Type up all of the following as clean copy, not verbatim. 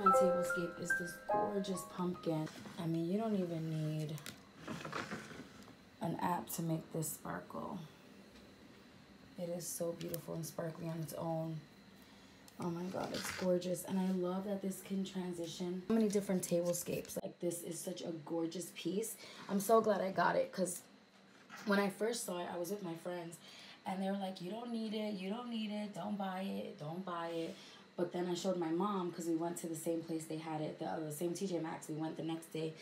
my tablescape is this gorgeous pumpkin. I mean, you don't even need an app to make this sparkle. It is so beautiful and sparkly on its own. Oh my god, it's gorgeous. And I love that this can transition so many different tablescapes. Like, this is such a gorgeous piece. I'm so glad I got it, because when I first saw it, I was with my friends and they were like, you don't need it, you don't need it, don't buy it, don't buy it. But then I showed my mom, because we went to the same place they had it, the same TJ Maxx. We went the next day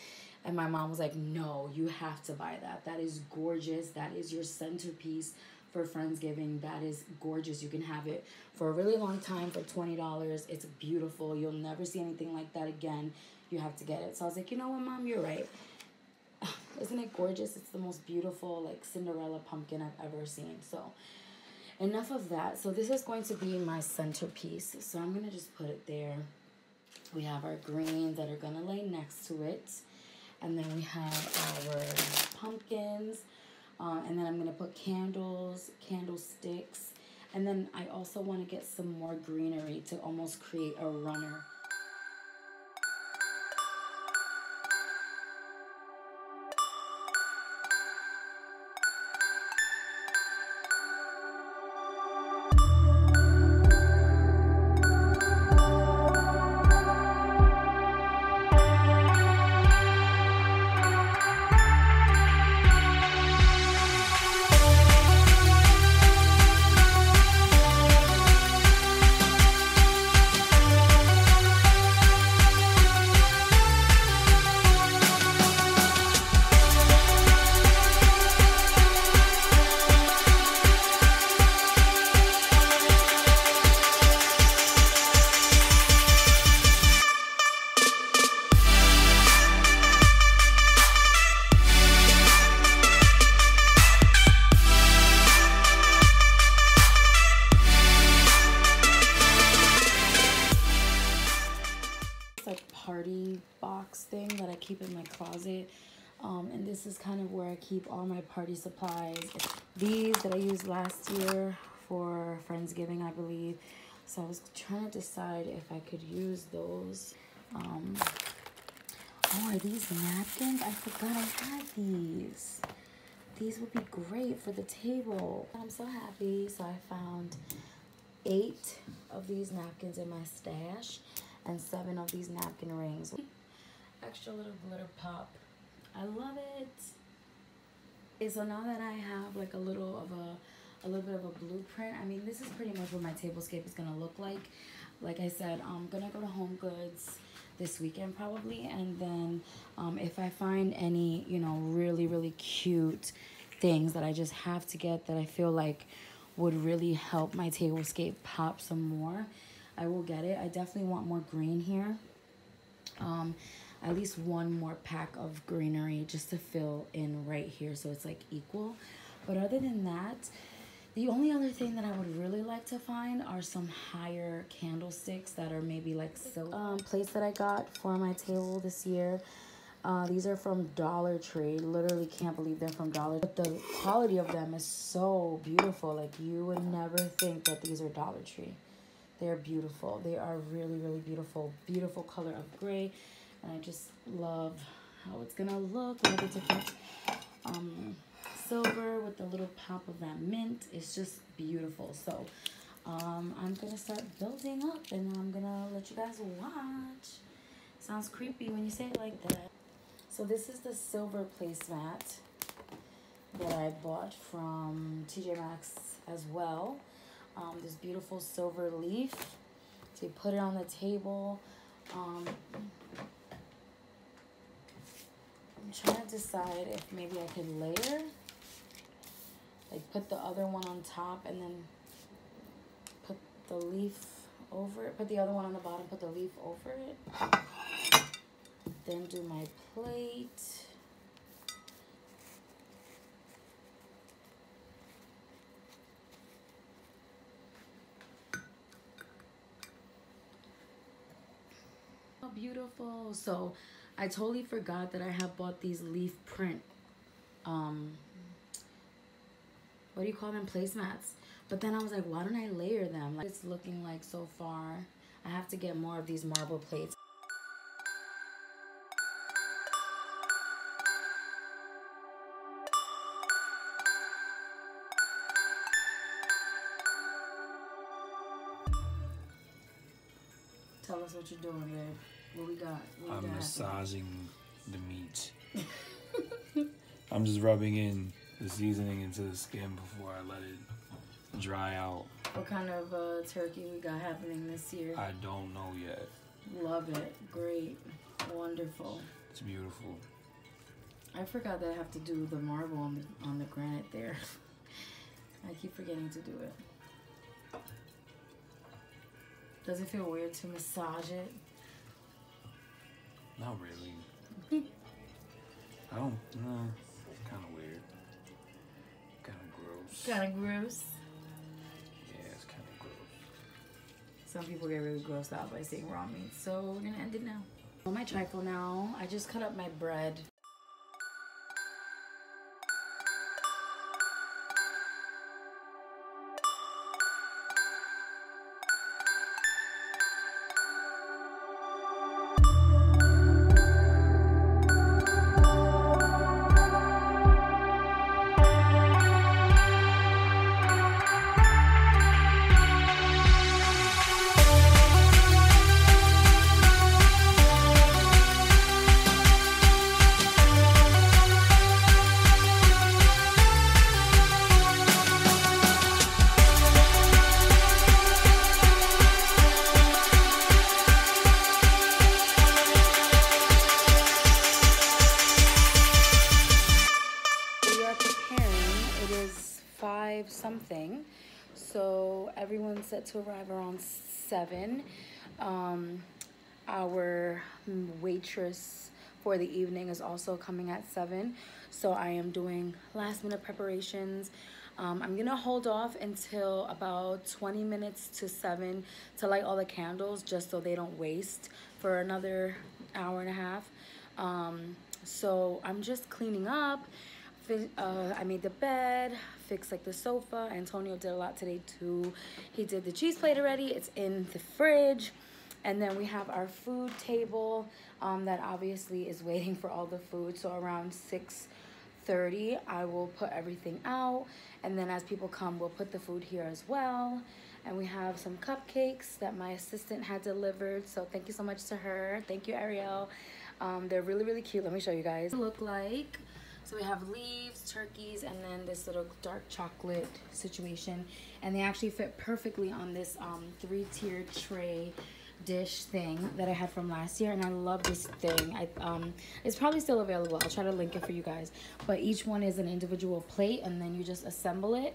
and my mom was like, no, you have to buy that. That is gorgeous. That is your centerpiece for Friendsgiving. That is gorgeous. You can have it for a really long time for $20. It's beautiful. You'll never see anything like that again. You have to get it. So I was like, you know what, Mom, you're right. Isn't it gorgeous? It's the most beautiful, like, Cinderella pumpkin I've ever seen. So enough of that. So this is going to be my centerpiece. So I'm going to just put it there. We have our greens that are going to lay next to it. And then we have our pumpkins. And then I'm going to put candles, candlesticks. And then I also want to get some more greenery to almost create a runner. Party box thing that I keep in my closet, and this is kind of where I keep all my party supplies. These that I used last year for Friendsgiving, I believe. So I was trying to decide if I could use those. Oh, are these napkins? I forgot I had these. These would be great for the table. I'm so happy. So I found 8 of these napkins in my stash and 7 of these napkin rings. Extra little glitter pop. I love it. Okay, so now that I have like a little bit of a blueprint, I mean, this is pretty much what my tablescape is gonna look like. Like I said, I'm gonna go to Home Goods this weekend probably, and then if I find any, you know, really cute things that I just have to get that I feel like would really help my tablescape pop some more, I will get it. I definitely want more green here. At least one more pack of greenery just to fill in right here so it's like equal. But other than that, the only other thing that I would really like to find are some higher candlesticks that are maybe like silk plates that I got for my table this year. These are from Dollar Tree. Literally can't believe they're from Dollar Tree. But the quality of them is so beautiful. Like, you would never think that these are Dollar Tree. They're beautiful. They are really beautiful. Beautiful color of gray. And I just love how it's gonna look. We have a different silver with the little pop of that mint. It's just beautiful. So I'm gonna start building up, and I'm gonna let you guys watch. Sounds creepy when you say it like that. So this is the silver placemat that I bought from TJ Maxx as well. This beautiful silver leaf. So you put it on the table. I'm trying to decide if maybe I could layer. Like, put the other one on top and then put the leaf over it. Put the other one on the bottom, put the leaf over it. Then do my plate. Beautiful. So I totally forgot that I have bought these leaf print what do you call them, placemats. But then I was like, why don't I layer them? Like, it's looking like so far. I have to get more of these marble plates. Tell us what you're doing, babe. What we got? I'm massaging the meat. I'm just rubbing in the seasoning into the skin before I let it dry out. What kind of turkey we got happening this year? I don't know yet. Love it. Great. Wonderful. It's beautiful. I forgot that I have to do the marble on the granite there. I keep forgetting to do it. Does it feel weird to massage it? Not really. I don't, no, it's kind of weird. Kind of gross. Kind of gross? Yeah, it's kind of gross. Some people get really grossed out by seeing raw meat, so we're gonna end it now. On my trifle now, I just cut up my bread. Something, so everyone's set to arrive around 7. Our waitress for the evening is also coming at 7, so I am doing last minute preparations. I'm gonna hold off until about 20 minutes to 7 to light all the candles, just so they don't waste for another hour and a half. So I'm just cleaning up. I made the bed, fixed like the sofa. Antonio did a lot today too. He did the cheese plate already. It's in the fridge. And then we have our food table that obviously is waiting for all the food. So around 6:30, I will put everything out. And then as people come, we'll put the food here as well. And we have some cupcakes that my assistant had delivered. So thank you so much to her. Thank you, Ariel. They're really, really cute. Let me show you guys. Look like. So we have leaves, turkeys, and then this little dark chocolate situation. And they actually fit perfectly on this 3-tiered tray dish thing that I had from last year. And I love this thing. It's probably still available. I'll try to link it for you guys. But each one is an individual plate, and then you just assemble it.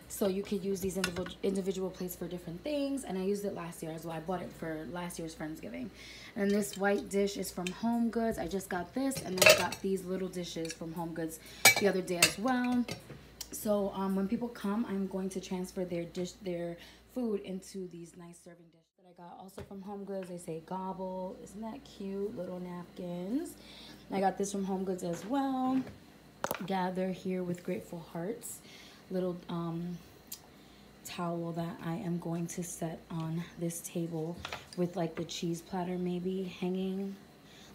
So you could use these individual plates for different things. And I used it last year as well. I bought it for last year's Friendsgiving. And this white dish is from Home Goods. I just got this, and then I got these little dishes from Home Goods the other day as well. So when people come, I'm going to transfer their food into these nice serving dishes that I got also from Home Goods. They say gobble. Isn't that cute? Little napkins. I got this from Home Goods as well. Gather here with grateful hearts. Little towel that I am going to set on this table with like the cheese platter maybe hanging,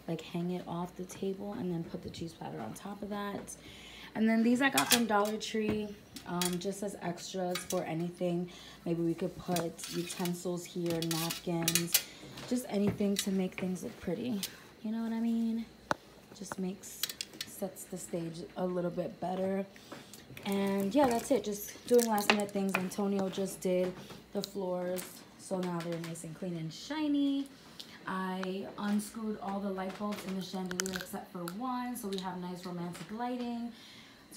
like hang it off the table and then put the cheese platter on top of that. And then these I got from Dollar Tree, just as extras for anything. Maybe we could put utensils here, napkins, just anything to make things look pretty. You know what I mean? Just sets the stage a little bit better. And yeah, that's it. Just doing last minute things. Antonio just did the floors, so now they're nice and clean and shiny. I unscrewed all the light bulbs in the chandelier except for one, so we have nice romantic lighting.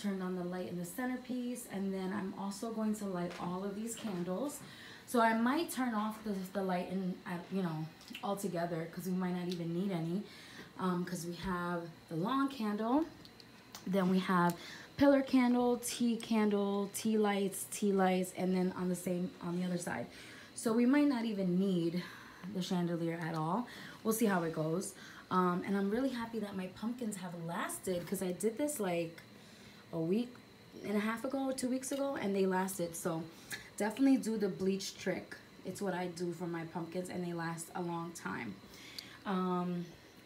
Turned on the light in the centerpiece, and then I'm also going to light all of these candles. So I might turn off the light in, altogether, because we might not even need any, because we have the long candle, then we have pillar candle, tea lights, and then on the other side. So we might not even need the chandelier at all. We'll see how it goes. And I'm really happy that my pumpkins have lasted, because I did this like a week and a half ago, 2 weeks ago, and they lasted. So definitely do the bleach trick. It's what I do for my pumpkins, and they last a long time.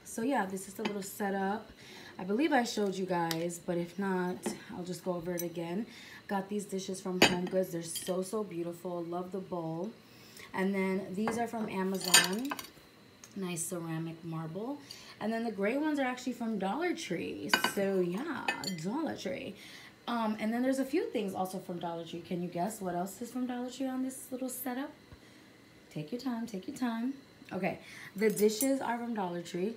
So yeah, this is the little setup. I believe I showed you guys, but if not, I'll just go over it again. Got these dishes from Home Goods. They're so beautiful. Love the bowl. And then these are from Amazon. Nice ceramic marble. And then the gray ones are actually from Dollar Tree. So yeah, Dollar Tree. And then there's a few things also from Dollar Tree. Can you guess what else is from Dollar Tree on this little setup? Take your time, take your time. Okay, the dishes are from Dollar Tree.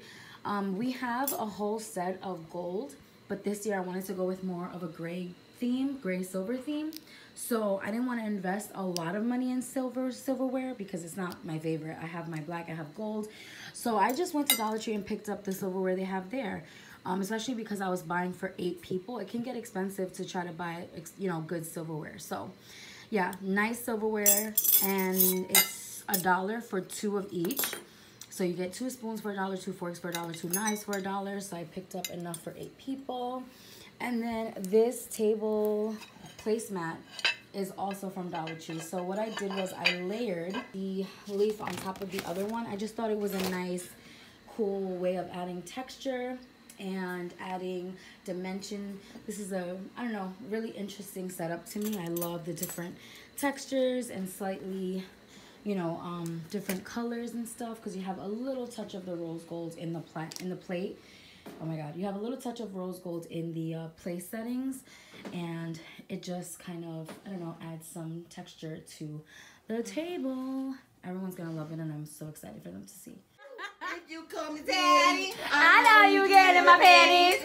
We have a whole set of gold, but this year I wanted to go with more of a gray theme, gray silver theme. So I didn't want to invest a lot of money in silverware because it's not my favorite. I have my black, I have gold. So I just went to Dollar Tree and picked up the silverware they have there. Especially because I was buying for 8 people. It can get expensive to try to buy, you know, good silverware. So yeah, nice silverware, and it's $1 for 2 of each. So you get 2 spoons for $1, 2 forks for $1, 2 knives for $1. So I picked up enough for 8 people. And then this table placemat is also from Dollar Tree. So what I did was I layered the leaf on top of the other one. I just thought it was a nice, cool way of adding texture and adding dimension. This is a, I don't know, really interesting setup to me. I love the different textures and slightly, you know, different colors and stuff, because you have a little touch of the rose gold in the plate. Oh my god, you have a little touch of rose gold in the place settings, and it just kind of, I don't know, adds some texture to the table. Everyone's gonna love it, and I'm so excited for them to see. If you call me daddy, I know you getting my panties.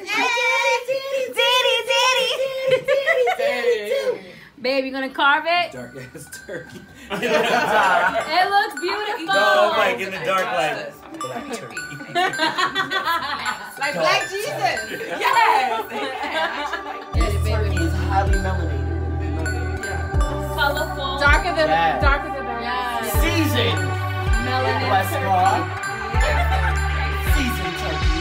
Daddy. Babe, you gonna carve it? Dark ass turkey. It looks beautiful. No, like in the dark, like black turkey. like Black Jesus. Yes. This turkey is highly melanated. Yeah. Colorful. Darker than Yes. darker than the Yes. Seasoned. Melanin. Seasoned turkey.